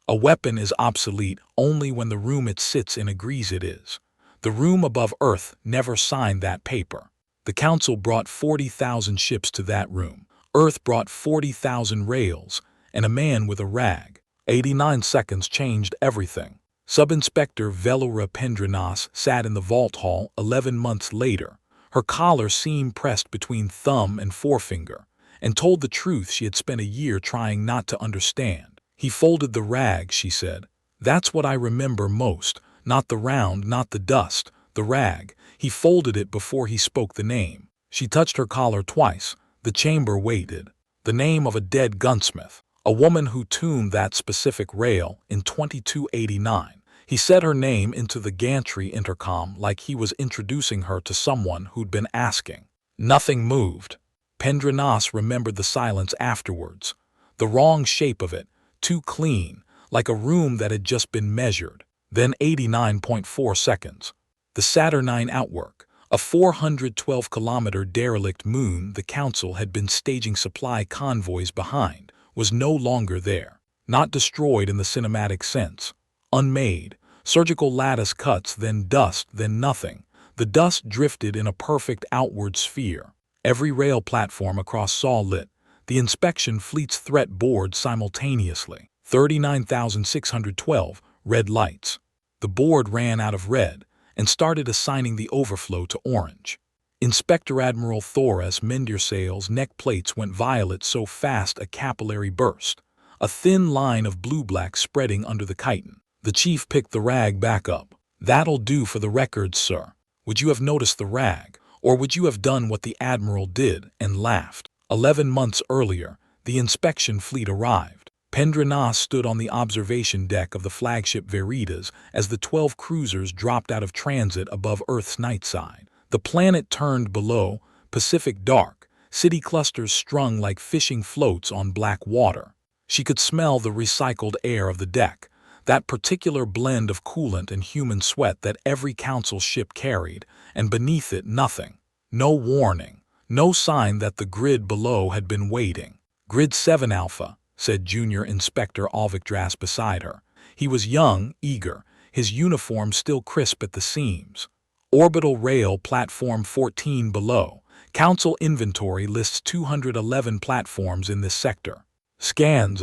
A weapon is obsolete only when the room it sits in agrees it is. The room above Earth never signed that paper. The Council brought 40,000 ships to that room. Earth brought 40,000 rails, and a man with a rag. 89 seconds changed everything. Sub-Inspector Velura Pendranas sat in the vault hall 11 months later. Her collar seam pressed between thumb and forefinger, and told the truth she had spent a year trying not to understand. He folded the rag, she said. That's what I remember most. Not the round, not the dust, the rag. He folded it before he spoke the name. She touched her collar twice. The chamber waited. The name of a dead gunsmith, a woman who tuned that specific rail in 2289. He said her name into the gantry intercom like he was introducing her to someone who'd been asking. Nothing moved. Pendranas remembered the silence afterwards. The wrong shape of it, too clean, like a room that had just been measured. Then 89.4 seconds. The Saturnine outwork, a 412-kilometer derelict moon the Council had been staging supply convoys behind, was no longer there. Not destroyed in the cinematic sense. Unmade. Surgical lattice cuts, then dust, then nothing. The dust drifted in a perfect outward sphere. Every rail platform across saw lit. The inspection fleet's threat board simultaneously. 39,612 red lights. The board ran out of red and started assigning the overflow to orange. Inspector Admiral Thoras Mendirsail's neck plates went violet so fast a capillary burst. A thin line of blue-black spreading under the chitin. The chief picked the rag back up. That'll do for the records, sir. Would you have noticed the rag? Or would you have done what the Admiral did and laughed? 11 months earlier, the inspection fleet arrived. Pendranas stood on the observation deck of the flagship Veritas as the 12 cruisers dropped out of transit above Earth's night side. The planet turned below, Pacific dark, city clusters strung like fishing floats on black water. She could smell the recycled air of the deck, that particular blend of coolant and human sweat that every Council ship carried, and beneath it nothing. No warning, no sign that the grid below had been waiting. Grid 7 Alpha, said Junior Inspector Alvicdras beside her. He was young, eager, his uniform still crisp at the seams. Orbital rail platform 14 below. Council inventory lists 211 platforms in this sector. Scans.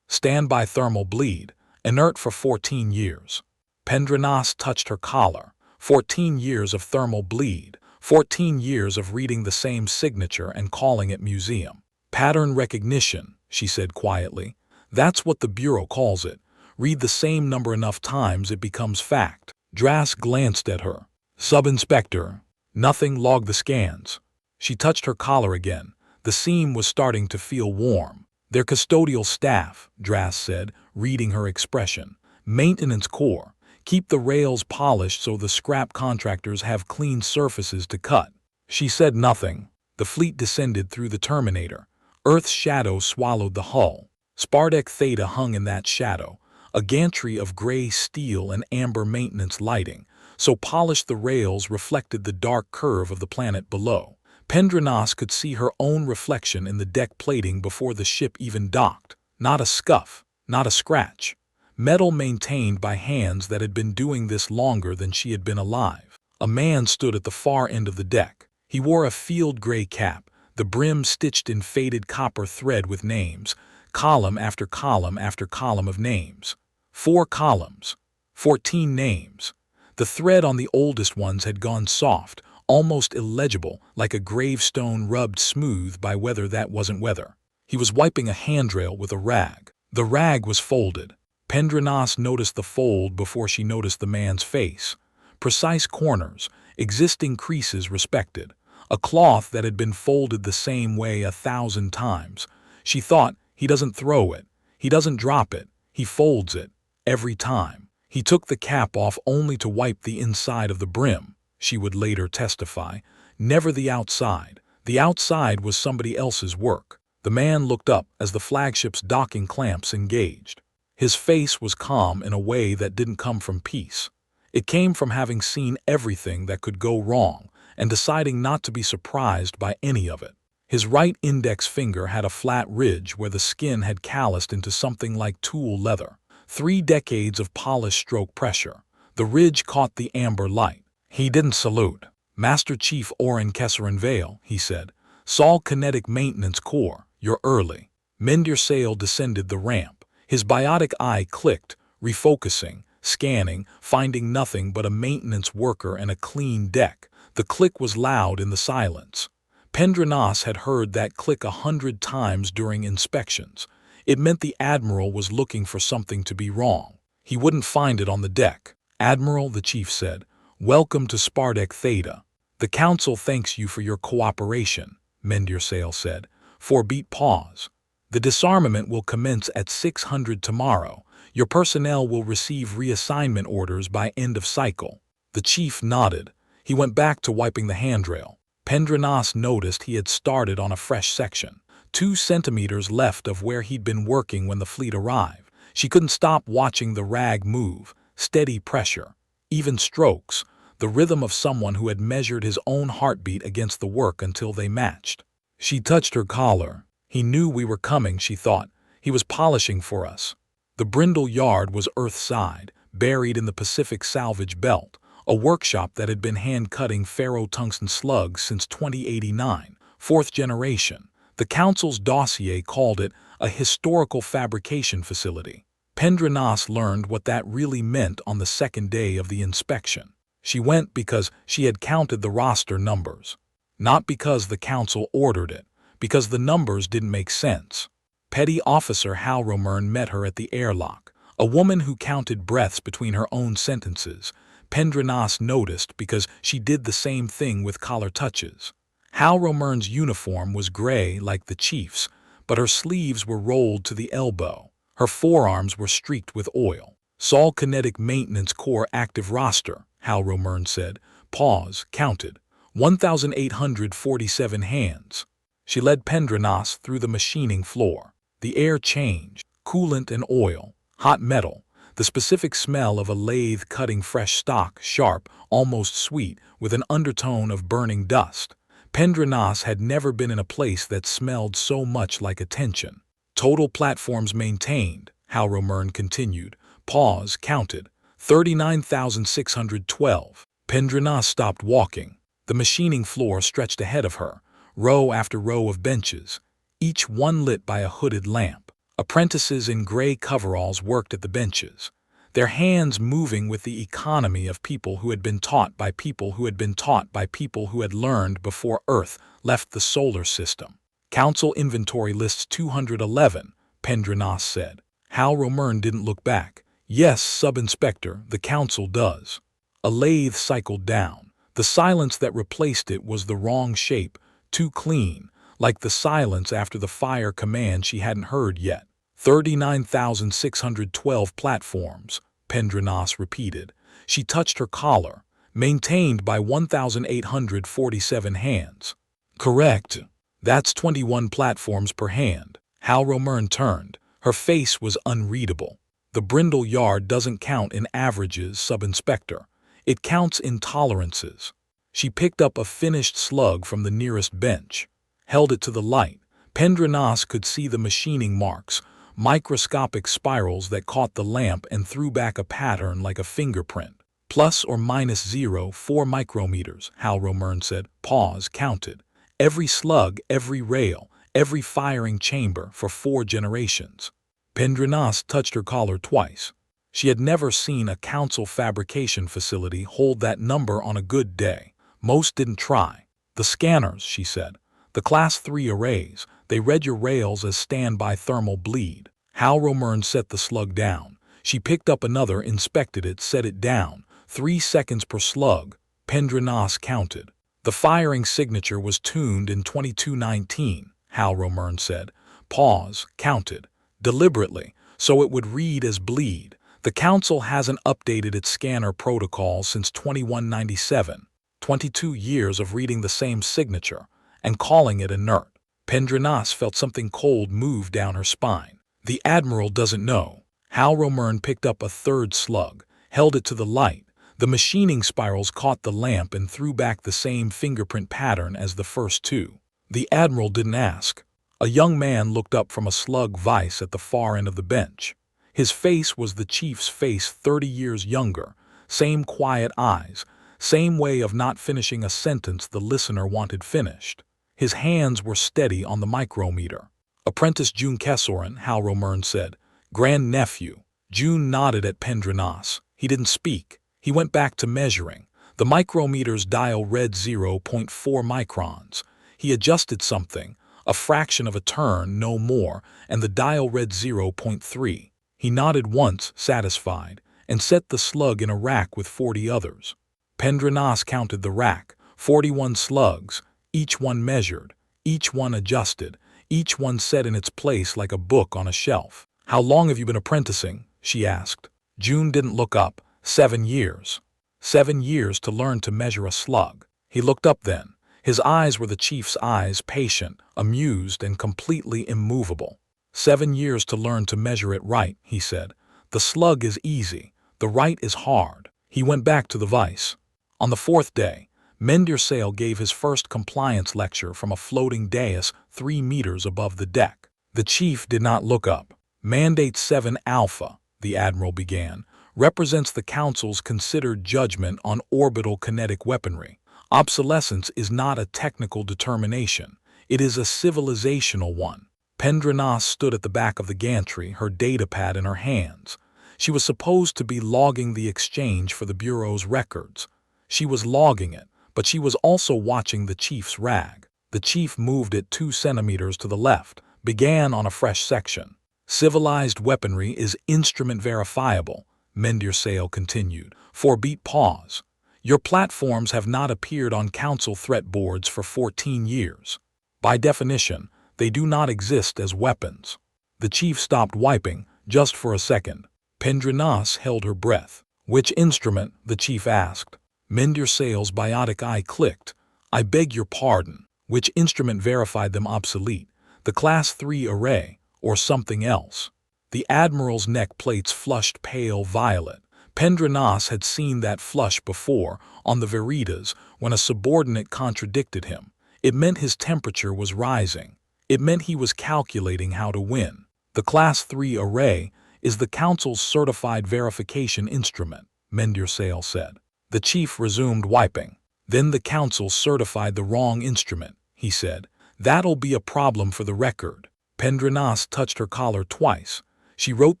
Standby thermal bleed. Inert for 14 years. Pendranas touched her collar. 14 years of thermal bleed. 14 years of reading the same signature and calling it museum. Pattern recognition, she said quietly. That's what the Bureau calls it. Read the same number enough times it becomes fact. Dras glanced at her. Sub-Inspector. Nothing, log the scans. She touched her collar again. The seam was starting to feel warm. Their custodial staff, Dras said, reading her expression. Maintenance Corps. Keep the rails polished so the scrap contractors have clean surfaces to cut. She said nothing. The fleet descended through the Terminator. Earth's shadow swallowed the hull. Spardeck Theta hung in that shadow, a gantry of gray steel and amber maintenance lighting, so polished the rails reflected the dark curve of the planet below. Pendranas could see her own reflection in the deck plating before the ship even docked. Not a scuff, not a scratch. Metal maintained by hands that had been doing this longer than she had been alive. A man stood at the far end of the deck. He wore a field gray cap, the brim stitched in faded copper thread with names, column after column after column of names. 4 columns, 14 names. The thread on the oldest ones had gone soft, almost illegible, like a gravestone rubbed smooth by weather that wasn't weather. He was wiping a handrail with a rag. The rag was folded. Pendranas noticed the fold before she noticed the man's face. Precise corners, existing creases respected. A cloth that had been folded the same way 1,000 times. She thought, he doesn't throw it, he doesn't drop it, he folds it, every time. He took the cap off only to wipe the inside of the brim, she would later testify, never the outside. The outside was somebody else's work. The man looked up as the flagship's docking clamps engaged. His face was calm in a way that didn't come from peace. It came from having seen everything that could go wrong and deciding not to be surprised by any of it. His right index finger had a flat ridge where the skin had calloused into something like tool leather. 3 decades of polished stroke pressure. The ridge caught the amber light. He didn't salute. Master Chief Orin Kesserin Vale, he said. Sol Kinetic Maintenance Corps, you're early. Mend your sail descended the ramp. His biotic eye clicked, refocusing, scanning, finding nothing but a maintenance worker and a clean deck. The click was loud in the silence. Pendranas had heard that click 100 times during inspections. It meant the Admiral was looking for something to be wrong. He wouldn't find it on the deck. Admiral, the chief said, welcome to Spardeck Theta. The Council thanks you for your cooperation, Mend your sail said. 4-beat pause. The disarmament will commence at 600 tomorrow. Your personnel will receive reassignment orders by end of cycle. The chief nodded. He went back to wiping the handrail. Pendranas noticed he had started on a fresh section, 2 centimeters left of where he'd been working when the fleet arrived. She couldn't stop watching the rag move, steady pressure, even strokes, the rhythm of someone who had measured his own heartbeat against the work until they matched. She touched her collar. He knew we were coming, she thought. He was polishing for us. The Brindle Yard was earthside, buried in the Pacific Salvage Belt, a workshop that had been hand-cutting ferro-tungsten slugs since 2089, 4th generation. The Council's dossier called it a historical fabrication facility. Pendranas learned what that really meant on the second day of the inspection. She went because she had counted the roster numbers. Not because the Council ordered it, because the numbers didn't make sense. Petty Officer Halromern met her at the airlock, a woman who counted breaths between her own sentences. Pendranas noticed because she did the same thing with collar touches. Halromern's uniform was gray like the chief's, but her sleeves were rolled to the elbow. Her forearms were streaked with oil. Sol Kinetic Maintenance Corps active roster, Halromern said. Pause, counted. 1,847 hands. She led Pendranas through the machining floor. The air changed, coolant and oil, hot metal, the specific smell of a lathe cutting fresh stock, sharp, almost sweet, with an undertone of burning dust. Pendranas had never been in a place that smelled so much like attention. Total platforms maintained, Halromern continued. Pause, counted. 39,612. Pendranas stopped walking. The machining floor stretched ahead of her, row after row of benches, each one lit by a hooded lamp. Apprentices in gray coveralls worked at the benches, their hands moving with the economy of people who had been taught by people who had been taught by people who had learned before Earth left the solar system. Council inventory lists 211, Pendranas said. Halromern didn't look back. Yes, Sub-Inspector, the Council does. A lathe cycled down. The silence that replaced it was the wrong shape, too clean, like the silence after the fire command she hadn't heard yet. 39,612 platforms, Pendranas repeated. She touched her collar, maintained by 1,847 hands. Correct. That's 21 platforms per hand. Halromern turned. Her face was unreadable. The Brindle Yard doesn't count in averages, Sub-Inspector. It counts in tolerances. She picked up a finished slug from the nearest bench, held it to the light. Pendranas could see the machining marks, microscopic spirals that caught the lamp and threw back a pattern like a fingerprint. Plus or minus 0.4 micrometers, Halromern said. Pause, counted. Every slug, every rail, every firing chamber for 4 generations. Pendranas touched her collar twice. She had never seen a Council fabrication facility hold that number on a good day. Most didn't try. The scanners, she said. The Class 3 arrays, they read your rails as standby thermal bleed. Halromern set the slug down. She picked up another, inspected it, set it down. 3 seconds per slug. Pendranas counted. The firing signature was tuned in 2219, Halromern said. Pause, counted. Deliberately, so it would read as bleed. The Council hasn't updated its scanner protocol since 2197. 22 years of reading the same signature and calling it inert. Pendranas felt something cold move down her spine. The Admiral doesn't know. Halromern picked up a third slug, held it to the light. The machining spirals caught the lamp and threw back the same fingerprint pattern as the first 2. The Admiral didn't ask. A young man looked up from a slug vise at the far end of the bench. His face was the chief's face 30 years younger, same quiet eyes, same way of not finishing a sentence the listener wanted finished. His hands were steady on the micrometer. "Apprentice June Kessoran," Hal Romern said. "Grand-nephew." June nodded at Pendranas. He didn't speak. He went back to measuring. The micrometer's dial read 0.4 microns. He adjusted something, a fraction of a turn, no more, and the dial read 0.3. He nodded once, satisfied, and set the slug in a rack with 40 others. Pendranas counted the rack, 41 slugs, each one measured, each one adjusted, each one set in its place like a book on a shelf. "How long have you been apprenticing?" she asked. June didn't look up. 7 years. 7 years to learn to measure a slug. He looked up then. His eyes were the chief's eyes, patient, amused, and completely immovable. 7 years to learn to measure it right, he said. The slug is easy. The right is hard. He went back to the vice. On the 4th day, Mendersale gave his first compliance lecture from a floating dais 3 meters above the deck. The chief did not look up. "Mandate 7 Alpha," the admiral began, "represents the Council's considered judgment on orbital kinetic weaponry. Obsolescence is not a technical determination. It is a civilizational one." Pendranas stood at the back of the gantry, her datapad in her hands. She was supposed to be logging the exchange for the Bureau's records. She was logging it, but she was also watching the chief's rag. The chief moved it 2 centimeters to the left, began on a fresh section. "Civilized weaponry is instrument verifiable," Mendersale continued. "Forebeat pause. Your platforms have not appeared on Council threat boards for 14 years. By definition, they do not exist as weapons." The chief stopped wiping, just for a second. Pendranas held her breath. "Which instrument?" the chief asked. Mendersale's biotic eye clicked. "I beg your pardon. Which instrument verified them obsolete? The Class 3 array, or something else?" The admiral's neck plates flushed pale violet. Pendranas had seen that flush before, on the Veritas, when a subordinate contradicted him. It meant his temperature was rising. It meant he was calculating how to win. "The Class 3 array is the Council's certified verification instrument," Mendersale said. The chief resumed wiping. "Then the Council certified the wrong instrument," he said. "That'll be a problem for the record." Pendranas touched her collar twice. She wrote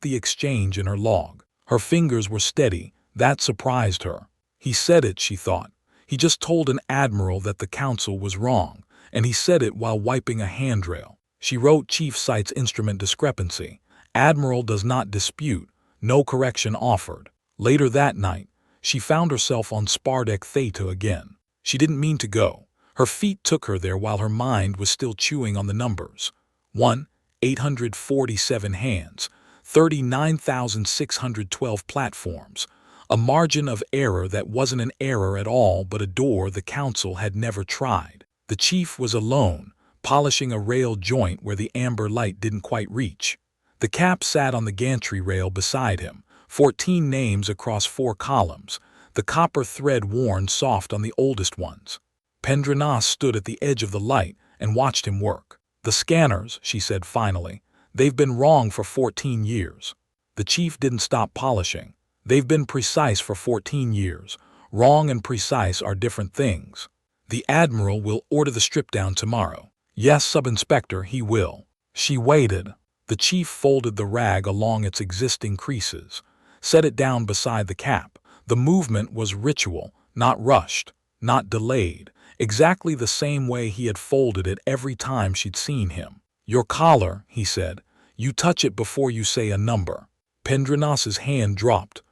the exchange in her log. Her fingers were steady. That surprised her. He said it, she thought. He just told an admiral that the Council was wrong, and he said it while wiping a handrail. She wrote Chief cites instrument discrepancy. Admiral does not dispute. No correction offered. Later that night, she found herself on Spardec Theta again. She didn't mean to go. Her feet took her there while her mind was still chewing on the numbers. 847 hands, 39,612 platforms, a margin of error that wasn't an error at all but a door the Council had never tried. The chief was alone, polishing a rail joint where the amber light didn't quite reach. The cap sat on the gantry rail beside him, 14 names across 4 columns, the copper thread worn soft on the oldest ones. Pendranas stood at the edge of the light and watched him work. "The scanners," she said finally, "they've been wrong for 14 years. The chief didn't stop polishing. "They've been precise for 14 years. Wrong and precise are different things. The admiral will order the strip down tomorrow." "Yes, sub-inspector, he will." She waited. The chief folded the rag along its existing creases, set it down beside the cap. The movement was ritual, not rushed, not delayed, exactly the same way he had folded it every time she'd seen him. "Your collar," he said. "You touch it before you say a number." Pendranas's hand dropped.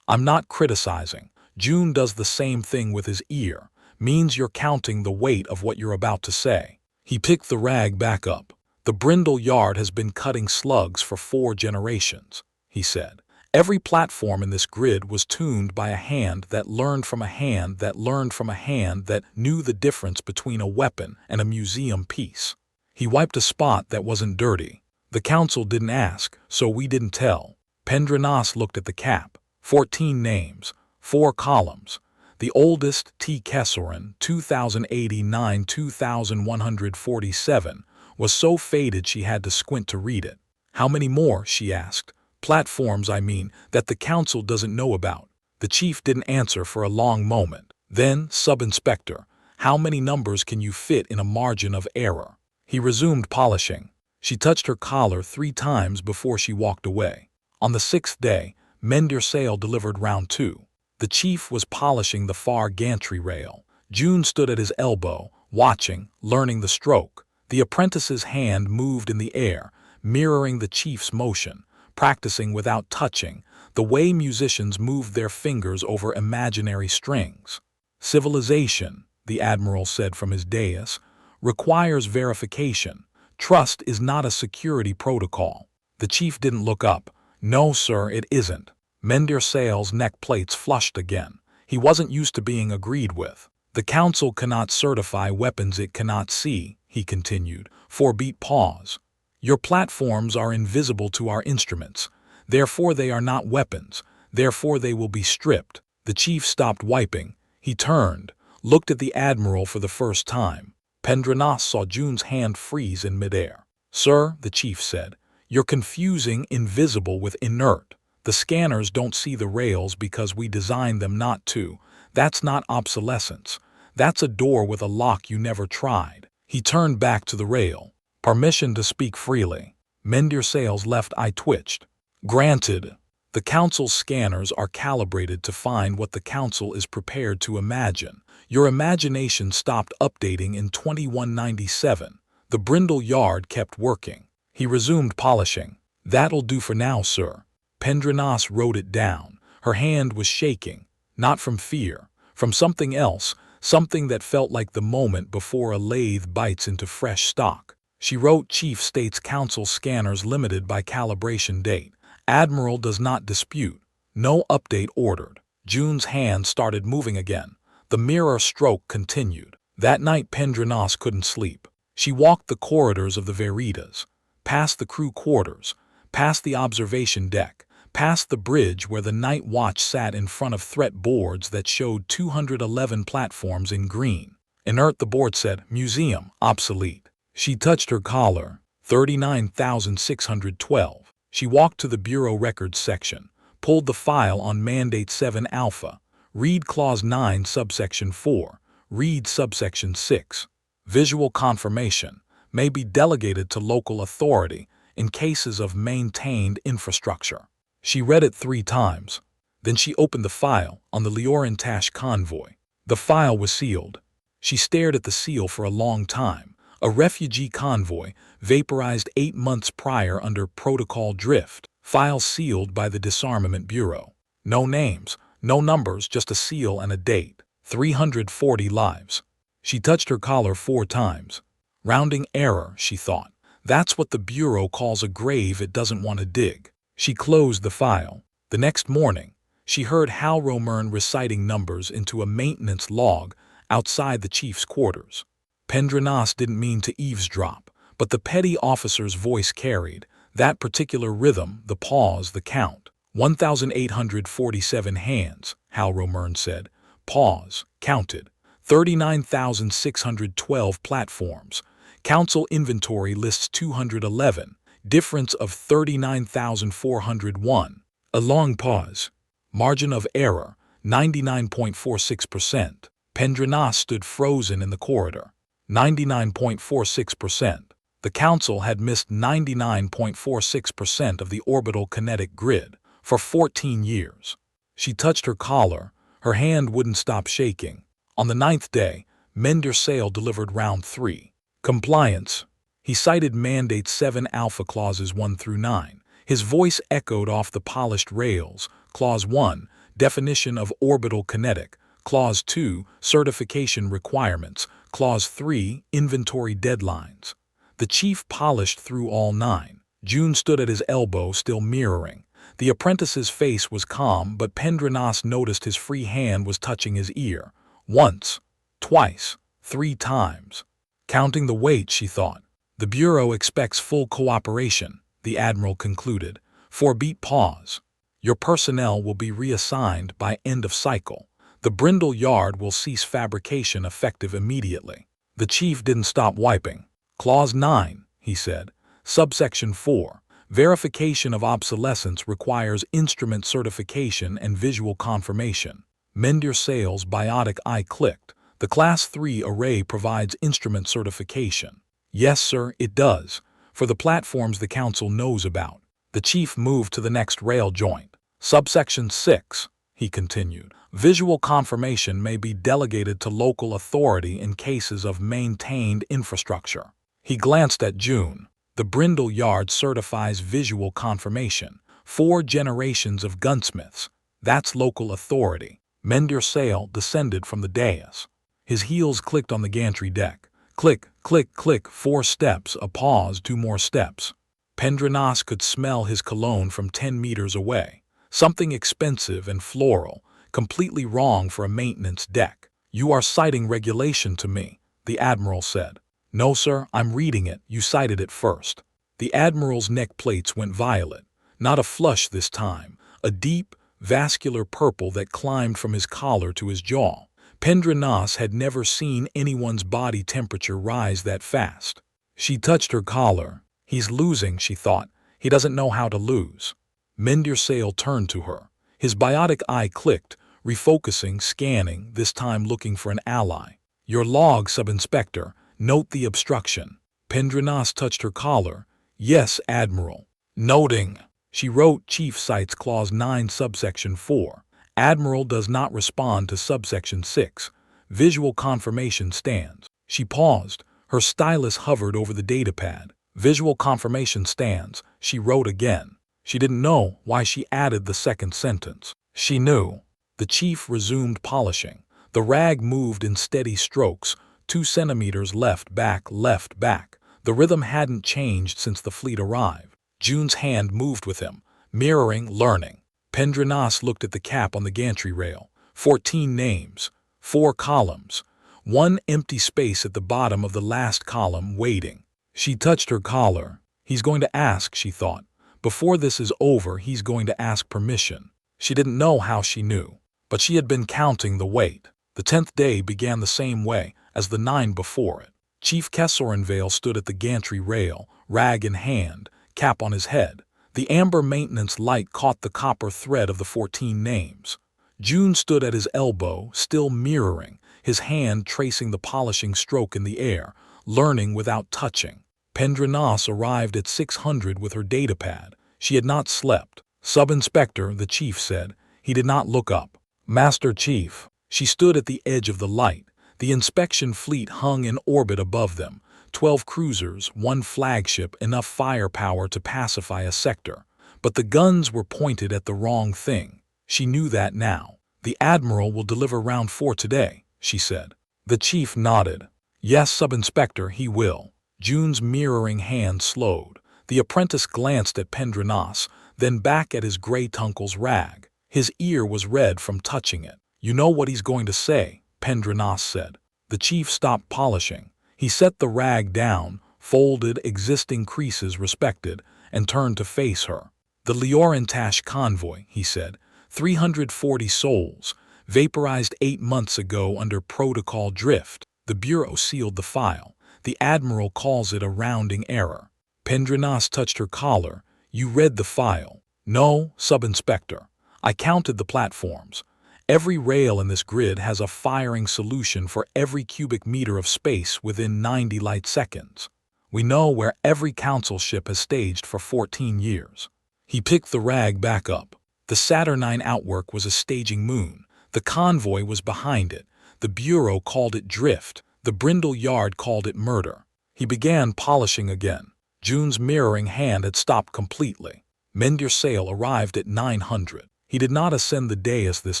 I'm not criticizing. June does the same thing with his ear. Means you're counting the weight of what you're about to say." He picked the rag back up. "The Brindle Yard has been cutting slugs for 4 generations," he said. "Every platform in this grid was tuned by a hand that learned from a hand that learned from a hand that knew the difference between a weapon and a museum piece." He wiped a spot that wasn't dirty. "The Council didn't ask, so we didn't tell." Pendranas looked at the cap. 14 names, 4 columns. The oldest, T. Kessoran, 2089-2147, was so faded she had to squint to read it. "How many more?" she asked. Platforms, I mean, that the council doesn't know about. The chief didn't answer for a long moment. Then, Sub-Inspector, how many numbers can you fit in a margin of error? He resumed polishing. She touched her collar 3 times before she walked away. On the 6th day, Mender Sale delivered round 2. The chief was polishing the far gantry rail. June stood at his elbow, watching, learning the stroke. The apprentice's hand moved in the air, mirroring the chief's motion, practicing without touching, the way musicians moved their fingers over imaginary strings. Civilization, the admiral said from his dais, requires verification. Trust is not a security protocol. The chief didn't look up. No, sir, it isn't. Mender Sale's neck plates flushed again. He wasn't used to being agreed with. The council cannot certify weapons it cannot see, he continued. 4-beat pause. Your platforms are invisible to our instruments. Therefore they are not weapons. Therefore they will be stripped. The chief stopped wiping. He turned, looked at the admiral for the first time. Pendranas saw June's hand freeze in midair. Sir, the chief said, you're confusing invisible with inert. The scanners don't see the rails because we designed them not to. That's not obsolescence. That's a door with a lock you never tried. He turned back to the rail. Permission to speak freely. Mender Sale's left eye twitched. Granted. The council's scanners are calibrated to find what the council is prepared to imagine. Your imagination stopped updating in 2197. The brindle yard kept working. He resumed polishing. That'll do for now, sir. Pendranas wrote it down. Her hand was shaking, not from fear, from something else, something that felt like the moment before a lathe bites into fresh stock. She wrote Chief States Council scanners limited by calibration date. Admiral does not dispute. No update ordered. June's hand started moving again. The mirror stroke continued. That night Pendranas couldn't sleep. She walked the corridors of the Veritas, past the crew quarters, past the observation deck, past the bridge where the night watch sat in front of threat boards that showed 211 platforms in green. Inert, the board said, museum, obsolete. She touched her collar, 39,612. She walked to the Bureau Records section, pulled the file on Mandate 7 Alpha, read Clause 9 Subsection 4, read Subsection 6. Visual confirmation may be delegated to local authority in cases of maintained infrastructure. She read it 3 times. Then she opened the file on the Liorantash convoy. The file was sealed. She stared at the seal for a long time. A refugee convoy, vaporized 8 months prior under Protocol Drift. File sealed by the Disarmament Bureau. No names, no numbers, just a seal and a date. 340 lives. She touched her collar 4 times. Rounding error, she thought. That's what the Bureau calls a grave it doesn't want to dig. She closed the file. The next morning, she heard Hal Romern reciting numbers into a maintenance log outside the chief's quarters. Pendranas didn't mean to eavesdrop, but the petty officer's voice carried that particular rhythm, the pause, the count. 1,847 hands, Hal Romern said. Pause, counted. 39,612 platforms. Council inventory lists 211. Difference of 39,401. A long pause. Margin of error, 99.46%. Pendranas stood frozen in the corridor. 99.46%. The council had missed 99.46% of the orbital kinetic grid for 14 years. She touched her collar. Her hand wouldn't stop shaking. On the 9th day, Mender Sale delivered round 3. Compliance. He cited Mandate 7 Alpha Clauses 1 through 9. His voice echoed off the polished rails. Clause 1, definition of orbital kinetic. Clause 2, certification requirements. Clause 3, inventory deadlines. The chief polished through all 9. June stood at his elbow, still mirroring. The apprentice's face was calm, but Pendranas noticed his free hand was touching his ear. Once, twice, 3 times. Counting the weight, she thought. The Bureau expects full cooperation, the Admiral concluded. 4-beat pause. Your personnel will be reassigned by end of cycle. The brindle yard will cease fabrication effective immediately. The chief didn't stop wiping. Clause 9, he said. Subsection 4. Verification of obsolescence requires instrument certification and visual confirmation. Mend your sails, biotic eye clicked. The Class 3 array provides instrument certification. Yes, sir, it does. For the platforms the Council knows about. The Chief moved to the next rail joint. Subsection 6, he continued. Visual confirmation may be delegated to local authority in cases of maintained infrastructure. He glanced at June. The Brindle Yard certifies visual confirmation. 4 generations of gunsmiths. That's local authority. Mend your sail descended from the dais. His heels clicked on the gantry deck. Click, click, click, 4 steps, a pause, 2 more steps. Pendranas could smell his cologne from 10 meters away. Something expensive and floral, completely wrong for a maintenance deck. You are citing regulation to me, the Admiral said. No, sir, I'm reading it. You cited it first. The Admiral's neck plates went violet. Not a flush this time, a deep, vascular purple that climbed from his collar to his jaw. Pendranas had never seen anyone's body temperature rise that fast. She touched her collar. He's losing, she thought. He doesn't know how to lose. Mend your sail turned to her. His biotic eye clicked, refocusing, scanning, this time looking for an ally. Your log, Sub-Inspector. Note the obstruction. Pendranas touched her collar. Yes, Admiral. Noting. She wrote Chief cites Clause 9 subsection 4. Admiral does not respond to subsection 6. Visual confirmation stands. She paused. Her stylus hovered over the datapad. Visual confirmation stands, she wrote again. She didn't know why she added the second sentence. She knew. The Chief resumed polishing. The rag moved in steady strokes, 2 centimeters left, back. The rhythm hadn't changed since the fleet arrived. June's hand moved with him, mirroring, learning. Pendranas looked at the cap on the gantry rail. 14 names, 4 columns, 1 empty space at the bottom of the last column, waiting. She touched her collar. He's going to ask, she thought. Before this is over, he's going to ask permission. She didn't know how she knew, but she had been counting the weight. The 10th day began the same way as the 9 before it. Chief Kessorenvale stood at the gantry rail, rag in hand, cap on his head. The amber maintenance light caught the copper thread of the 14 names. June stood at his elbow, still mirroring, his hand tracing the polishing stroke in the air, learning without touching. Pendranas arrived at 600 with her datapad. She had not slept. Sub-Inspector, the Chief said. He did not look up. Master Chief. She stood at the edge of the light. The inspection fleet hung in orbit above them. 12 cruisers, 1 flagship, enough firepower to pacify a sector. But the guns were pointed at the wrong thing. She knew that now. The Admiral will deliver round 4 today, she said. The Chief nodded. Yes, Sub-Inspector, he will. June's mirroring hand slowed. The apprentice glanced at Pendranas, then back at his gray-tunkle's rag. His ear was red from touching it. You know what he's going to say, Pendranas said. The Chief stopped polishing. He set the rag down, folded, existing creases respected, and turned to face her. The Leorintash convoy, he said. 340 souls, vaporized 8 months ago under protocol drift. The Bureau sealed the file. The Admiral calls it a rounding error. Pendranas touched her collar. You read the file. No, Sub-Inspector. I counted the platforms. Every rail in this grid has a firing solution for every cubic meter of space within 90 light seconds. We know where every Council ship has staged for 14 years. He picked the rag back up. The Saturnine outwork was a staging moon. The convoy was behind it. The Bureau called it drift. The Brindle Yard called it murder. He began polishing again. June's mirroring hand had stopped completely. Mend your sail arrived at 900. He did not ascend the dais this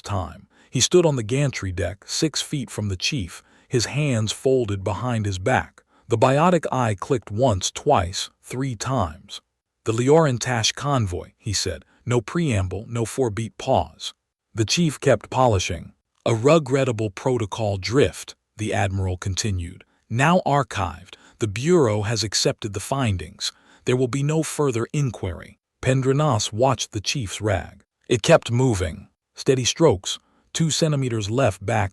time. He stood on the gantry deck, 6 feet from the Chief, his hands folded behind his back. The biotic eye clicked once, twice, 3 times. The Leorintash convoy, he said. No preamble, no 4-beat pause. The Chief kept polishing. A regrettable protocol drift, the Admiral continued. Now archived, the Bureau has accepted the findings. There will be no further inquiry. Pendranas watched the Chief's rag. It kept moving. Steady strokes, 2 centimeters left, back.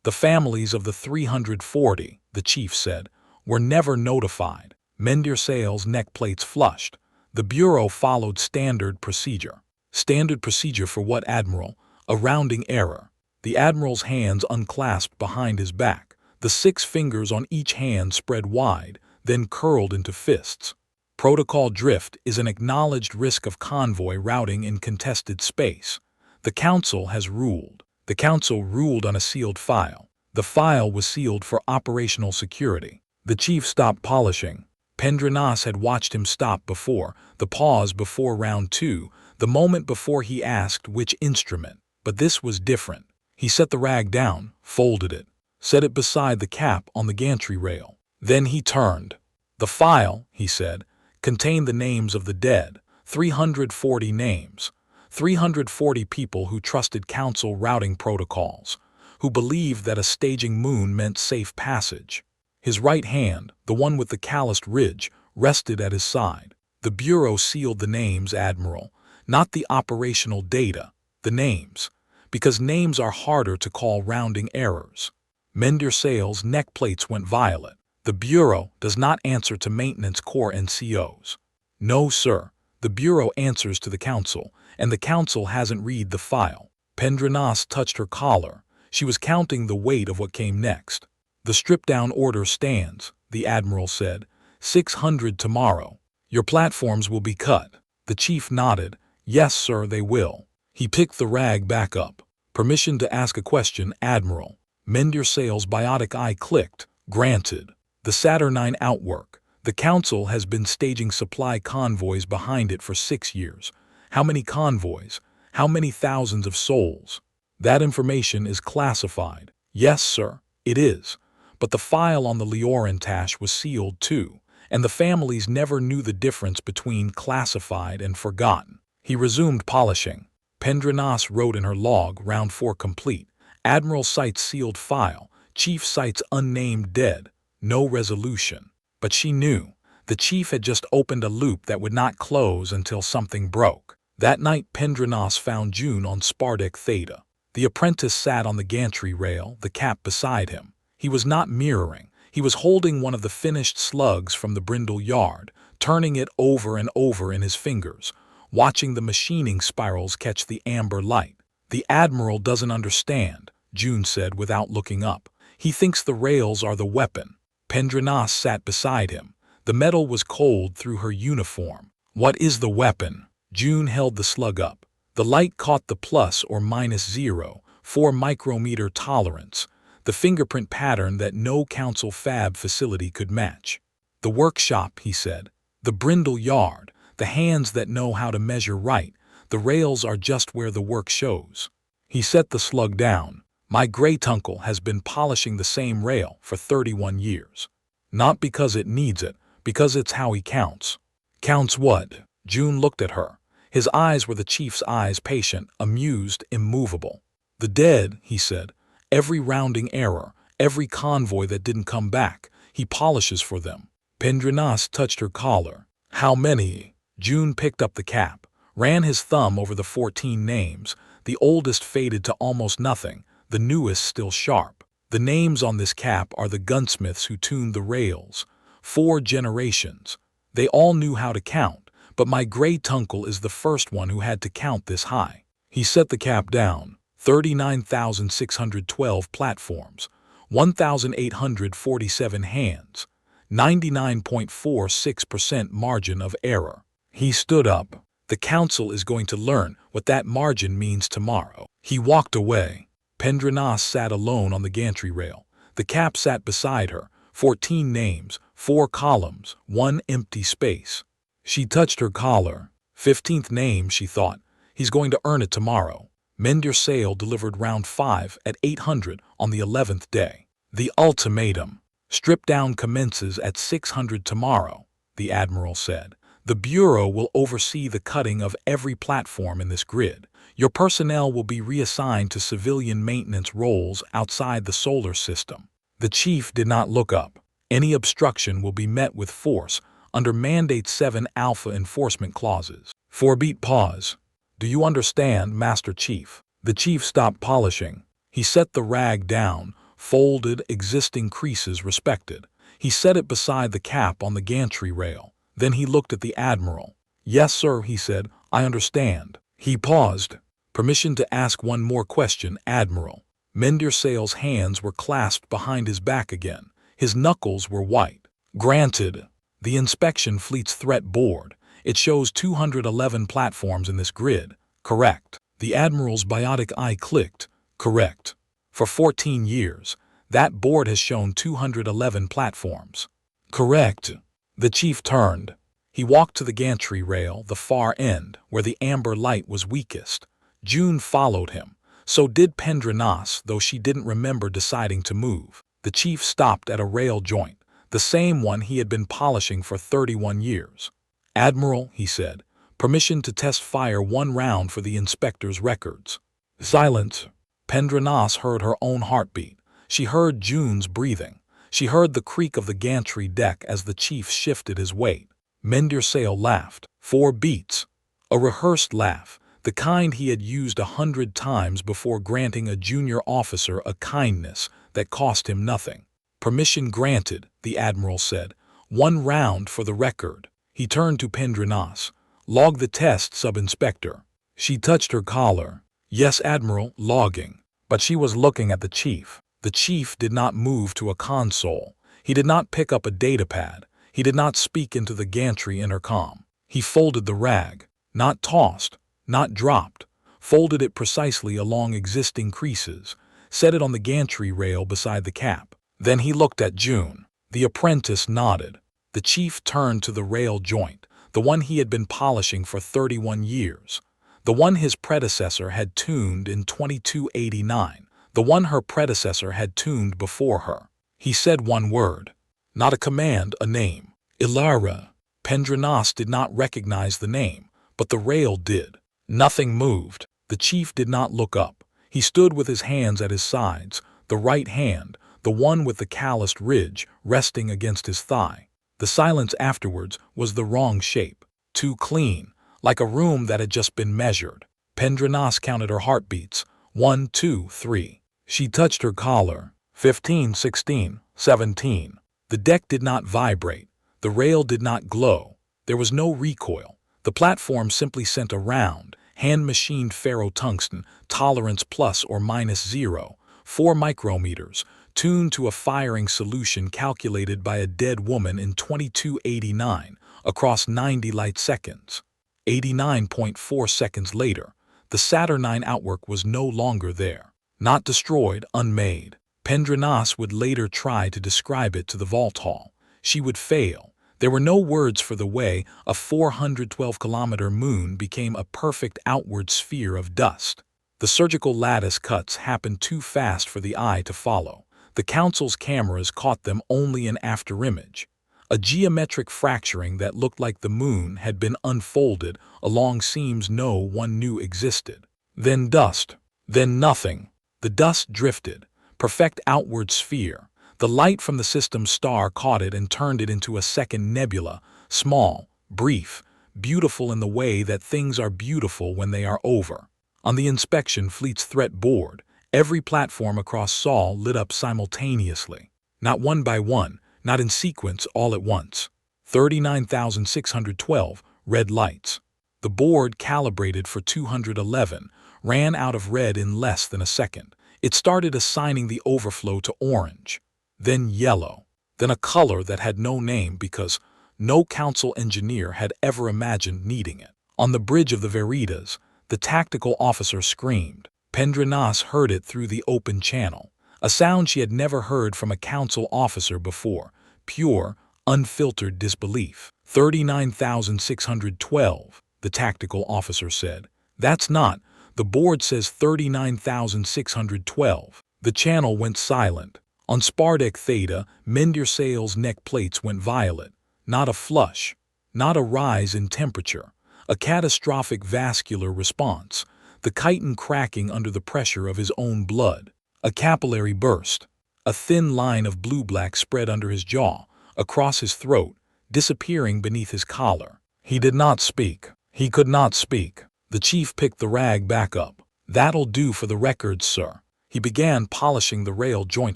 The families of the 340, the Chief said, were never notified. Mend your sails, neck plates flushed. The Bureau followed standard procedure. Standard procedure for what, Admiral? A rounding error. The Admiral's hands unclasped behind his back, the 6 fingers on each hand spread wide, then curled into fists. Protocol drift is an acknowledged risk of convoy routing in contested space. The Council has ruled. The Council ruled on a sealed file. The file was sealed for operational security. The chief stopped polishing. Pendranas had watched him stop before, the pause before round 2, the moment before he asked which instrument. But this was different. He set the rag down, folded it, set it beside the cap on the gantry rail. Then he turned. The file, he said, contained the names of the dead, 340 names, 340 people who trusted Council routing protocols, who believed that a staging moon meant safe passage. His right hand, the one with the calloused ridge, rested at his side. The Bureau sealed the names, Admiral, not the operational data, the names, because names are harder to call rounding errors. Mendersale's neck plates went violet. The Bureau does not answer to Maintenance Corps NCOs. No, sir. The Bureau answers to the Council, and the Council hasn't read the file. Pendranas touched her collar. She was counting the weight of what came next. The stripped-down order stands, the Admiral said. 600 tomorrow. Your platforms will be cut. The chief nodded. Yes, sir, they will. He picked the rag back up. Permission to ask a question, Admiral. Mendersale's biotic eye clicked. Granted. The Saturnine outwork. The Council has been staging supply convoys behind it for 6 years. How many convoys? How many thousands of souls? That information is classified. Yes, sir, it is. But the file on the Leorantash was sealed too, and the families never knew the difference between classified and forgotten. He resumed polishing. Pendranas wrote in her log, round 4 complete. Admiral cites sealed file. Chief cites unnamed dead. No resolution. But she knew. The chief had just opened a loop that would not close until something broke. That night Pendranas found June on Spardeck Theta. The apprentice sat on the gantry rail, the cap beside him. He was not mirroring. He was holding one of the finished slugs from the Brindle yard, turning it over and over in his fingers, watching the machining spirals catch the amber light. The Admiral doesn't understand, June said without looking up. He thinks the rails are the weapon. Pendranas sat beside him. The metal was cold through her uniform. What is the weapon? June held the slug up. The light caught the plus or minus 0, 4 micrometer tolerance, the fingerprint pattern that no Council fab facility could match. The workshop, he said. The Brindle yard. The hands that know how to measure right. The rails are just where the work shows. He set the slug down. My great-uncle has been polishing the same rail for 31 years. Not because it needs it, because it's how he counts. Counts what? June looked at her. His eyes were the chief's eyes, patient, amused, immovable. The dead, he said. Every rounding error, every convoy that didn't come back, he polishes for them. Pendranas touched her collar. How many? June picked up the cap, ran his thumb over the 14 names. The oldest faded to almost nothing, the newest still sharp. The names on this cap are the gunsmiths who tuned the rails. 4 generations. They all knew how to count, but my great-uncle is the first one who had to count this high. He set the cap down. 39,612 platforms, 1,847 hands, 99.46% margin of error. He stood up. The Council is going to learn what that margin means tomorrow. He walked away. Pendranas sat alone on the gantry rail. The cap sat beside her. 14 names, 4 columns, 1 empty space. She touched her collar. 15th name, she thought. He's going to earn it tomorrow. Mendersale delivered round 5 at 800 on the 11th day. The ultimatum. Strip down commences at 600 tomorrow, the Admiral said. The Bureau will oversee the cutting of every platform in this grid. Your personnel will be reassigned to civilian maintenance roles outside the solar system. The chief did not look up. Any obstruction will be met with force under Mandate 7 Alpha enforcement clauses. 4-beat pause. Do you understand, Master Chief? The chief stopped polishing. He set the rag down, folded, existing creases respected. He set it beside the cap on the gantry rail. Then he looked at the Admiral. Yes, sir, he said. I understand. He paused. Permission to ask one more question, Admiral. Mendersale's hands were clasped behind his back again. His knuckles were white. Granted. The Inspection Fleet's Threat Board. It shows 211 platforms in this grid. Correct. The Admiral's biotic eye clicked. Correct. For 14 years, that board has shown 211 platforms. Correct. The chief turned. He walked to the gantry rail, the far end, where the amber light was weakest. June followed him. So did Pendranas, though she didn't remember deciding to move. The chief stopped at a rail joint, the same one he had been polishing for 31 years. Admiral, he said, permission to test fire one round for the inspector's records. Silence. Pendranas heard her own heartbeat. She heard June's breathing. She heard the creak of the gantry deck as the chief shifted his weight. Mendersale laughed. 4 beats. A rehearsed laugh, the kind he had used 100 times before granting a junior officer a kindness that cost him nothing. Permission granted, the Admiral said. 1 round for the record. He turned to Pendranas. Log the test, Sub-Inspector. She touched her collar. Yes, Admiral, logging. But she was looking at the chief. The chief did not move to a console. He did not pick up a datapad. He did not speak into the gantry intercom. He folded the rag. Not tossed, not dropped. Folded it precisely along existing creases. Set it on the gantry rail beside the cap. Then he looked at June. The apprentice nodded. The chief turned to the rail joint, the one he had been polishing for 31 years. The one his predecessor had tuned in 2289. The one her predecessor had tuned before her. He said one word. Not a command, a name. Ilara. Pendranas did not recognize the name, but the rail did. Nothing moved. The chief did not look up. He stood with his hands at his sides, the right hand, the one with the calloused ridge, resting against his thigh. The silence afterwards was the wrong shape. Too clean, like a room that had just been measured. Pendranas counted her heartbeats. 1, 2, 3. She touched her collar. 15, 16, 17. The deck did not vibrate. The rail did not glow. There was no recoil. The platform simply sent a round, hand-machined ferrotungsten, tolerance plus or minus 0, 4 micrometers, tuned to a firing solution calculated by a dead woman in 2289 across 90 light seconds. 89.4 seconds later, the Saturnine outwork was no longer there. Not destroyed, unmade. Pendranas would later try to describe it to the vault hall. She would fail. There were no words for the way a 412-kilometer moon became a perfect outward sphere of dust. The surgical lattice cuts happened too fast for the eye to follow. The Council's cameras caught them only in afterimage. A geometric fracturing that looked like the moon had been unfolded along seams no one knew existed. Then dust. Then nothing. The dust drifted. Perfect outward sphere. The light from the system's star caught it and turned it into a second nebula, small, brief, beautiful in the way that things are beautiful when they are over. On the Inspection Fleet's Threat Board, every platform across Sol lit up simultaneously. Not one by one, not in sequence all at once. 39,612 red lights. The board, calibrated for 211, ran out of red in less than a second. It started assigning the overflow to orange, then yellow, then a color that had no name because no council engineer had ever imagined needing it. On the bridge of the Veritas, the tactical officer screamed. Pendranas heard it through the open channel, a sound she had never heard from a council officer before, pure, unfiltered disbelief. 39,612, the tactical officer said. That's not. The board says 39,612. The channel went silent. On Spardeck Theta, Mendersale's neck plates went violet. Not a flush. Not a rise in temperature. A catastrophic vascular response. The chitin cracking under the pressure of his own blood. A capillary burst. A thin line of blue-black spread under his jaw, across his throat, disappearing beneath his collar. He did not speak. He could not speak. The chief picked the rag back up. That'll do for the records, sir. He began polishing the rail joint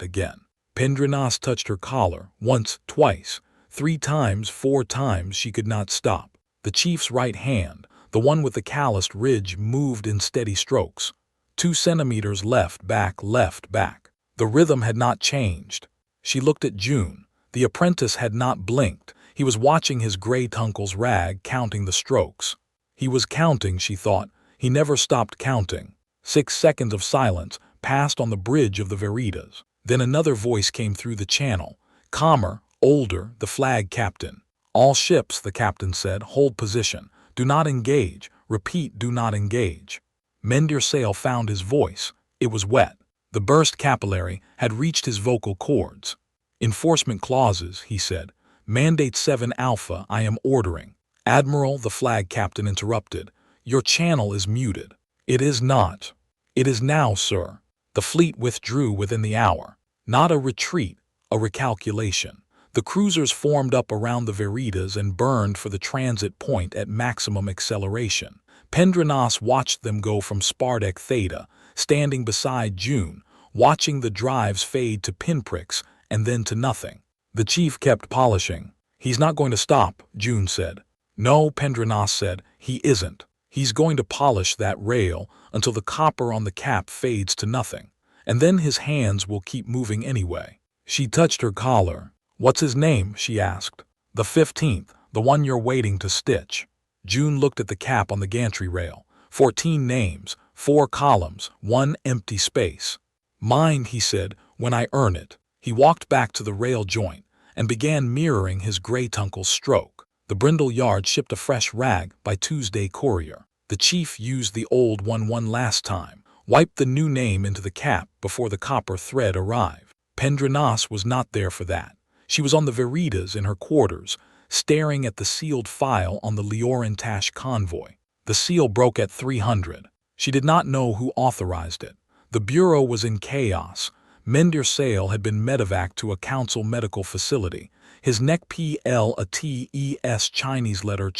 again. Pendranas touched her collar, once, twice, 3 times, 4 times. She could not stop. The chief's right hand, the one with the calloused ridge, moved in steady strokes. 2 centimeters left, back, left, back. The rhythm had not changed. She looked at June. The apprentice had not blinked. He was watching his great uncle's rag, counting the strokes. He was counting, she thought. He never stopped counting. 6 seconds of silence passed on the bridge of the Veritas. Then another voice came through the channel. Calmer, older, the flag captain. "All ships," the captain said, "hold position. Do not engage. Repeat, do not engage." Mend your sail found his voice. It was wet. The burst capillary had reached his vocal cords. "Enforcement clauses," he said. "Mandate 7 Alpha, I am ordering." "Admiral," the flag captain interrupted. "Your channel is muted." "It is not." "It is now, sir." The fleet withdrew within the hour. Not a retreat, a recalculation. The cruisers formed up around the Veritas and burned for the transit point at maximum acceleration. Pendranas watched them go from Spartak Theta, standing beside June, watching the drives fade to pinpricks and then to nothing. The chief kept polishing. "He's not going to stop," June said. "No," Pendranas said, "he isn't. He's going to polish that rail until the copper on the cap fades to nothing. And then his hands will keep moving anyway." She touched her collar. "What's his name?" she asked. "The 15th, the one you're waiting to stitch." June looked at the cap on the gantry rail. 14 names, 4 columns, 1 empty space. "Mine," he said, "when I earn it." He walked back to the rail joint and began mirroring his great-uncle's stroke. The Brindle Yard shipped a fresh rag by Tuesday courier. The chief used the old one last time, wiped the new name into the cap before the copper thread arrived. Pendranas was not there for that. She was on the Veritas in her quarters, staring at the sealed file on the Liorantash convoy. The seal broke at 300. She did not know who authorized it. The bureau was in chaos. Mender Sale had been medevaced to a council medical facility. His neck PL a TES Chinese letter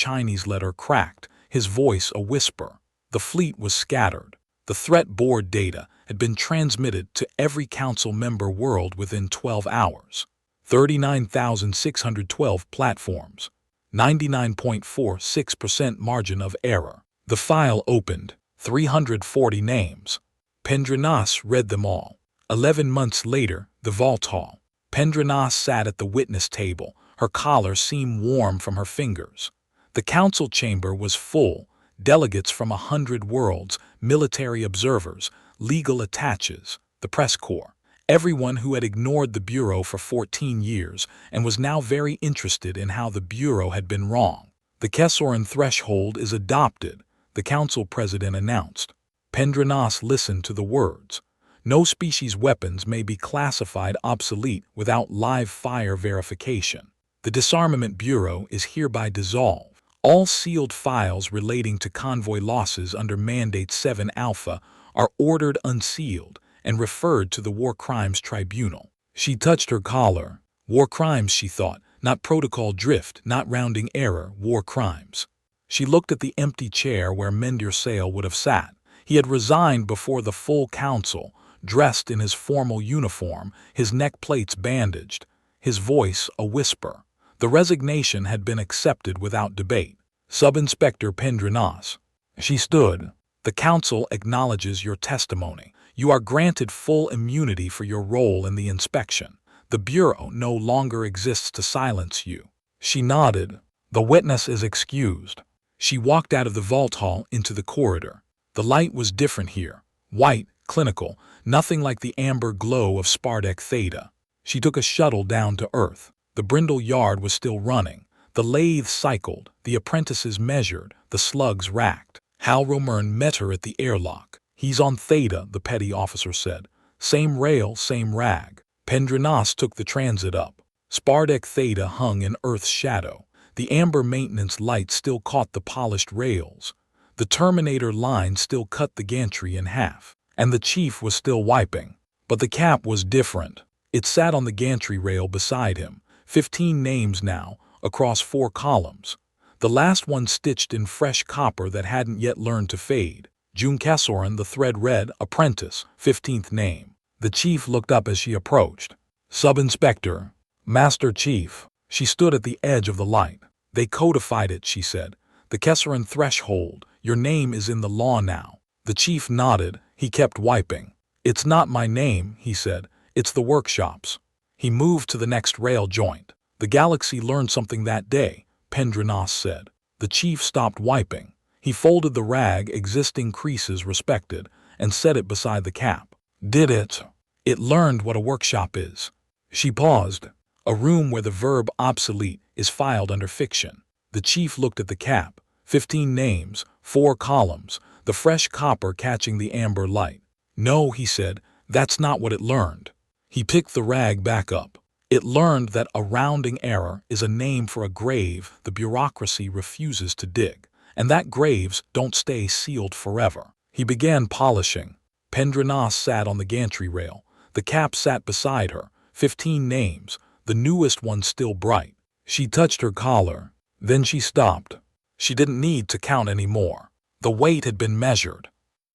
cracked, his voice a whisper. The fleet was scattered. The threat board data had been transmitted to every council member world within 12 hours. 39,612 platforms. 99.46% margin of error. The file opened. 340 names. Pendranas read them all. 11 months later, the vault hall. Pendranas sat at the witness table. Her collar seemed warm from her fingers. The council chamber was full. Delegates from 100 worlds, military observers, legal attaches, the press corps. Everyone who had ignored the Bureau for 14 years and was now very interested in how the Bureau had been wrong. "The Kessoran threshold is adopted," the council president announced. Pendranas listened to the words. "No species weapons may be classified obsolete without live fire verification. The Disarmament Bureau is hereby dissolved. All sealed files relating to convoy losses under Mandate 7 Alpha are ordered unsealed and referred to the War Crimes Tribunal." She touched her collar. War crimes, she thought, not protocol drift, not rounding error, war crimes. She looked at the empty chair where Mender Sale would have sat. He had resigned before the full council, dressed in his formal uniform, his neck plates bandaged, his voice a whisper. The resignation had been accepted without debate. "Sub-Inspector Pendranas." She stood. "The council acknowledges your testimony. You are granted full immunity for your role in the inspection. The Bureau no longer exists to silence you." She nodded. "The witness is excused." She walked out of the vault hall into the corridor. The light was different here. White, clinical, nothing like the amber glow of Spartak Theta. She took a shuttle down to Earth. The Brindle Yard was still running. The lathe cycled, the apprentices measured, the slugs racked. Hal Romern met her at the airlock. "He's on Theta," the petty officer said. "Same rail, same rag." Pendranas took the transit up. Spartak Theta hung in Earth's shadow. The amber maintenance light still caught the polished rails. The Terminator line still cut the gantry in half. And the chief was still wiping. But the cap was different. It sat on the gantry rail beside him. 15 names now, across 4 columns. The last one stitched in fresh copper that hadn't yet learned to fade. June Kessoran, the thread read, apprentice, 15th name. The chief looked up as she approached. "Sub-Inspector." "Master Chief." She stood at the edge of the light. "They codified it," she said. The Kesseran threshold. Your name is in the law now. The chief nodded. He kept wiping. It's not my name, he said. It's the workshop's. He moved to the next rail joint. The galaxy learned something that day, Pendranos said. The chief stopped wiping. He folded the rag, existing creases respected, and set it beside the cap. Did it? It learned what a workshop is. She paused. A room where the verb obsolete is filed under fiction. The chief looked at the cap. 15 names, 4 columns, the fresh copper catching the amber light. No, he said, that's not what it learned. He picked the rag back up. It learned that a rounding error is a name for a grave the bureaucracy refuses to dig, and that graves don't stay sealed forever. He began polishing. Pendranos sat on the gantry rail. The cap sat beside her. 15 names, the newest one still bright. She touched her collar. Then she stopped. She didn't need to count anymore. The weight had been measured.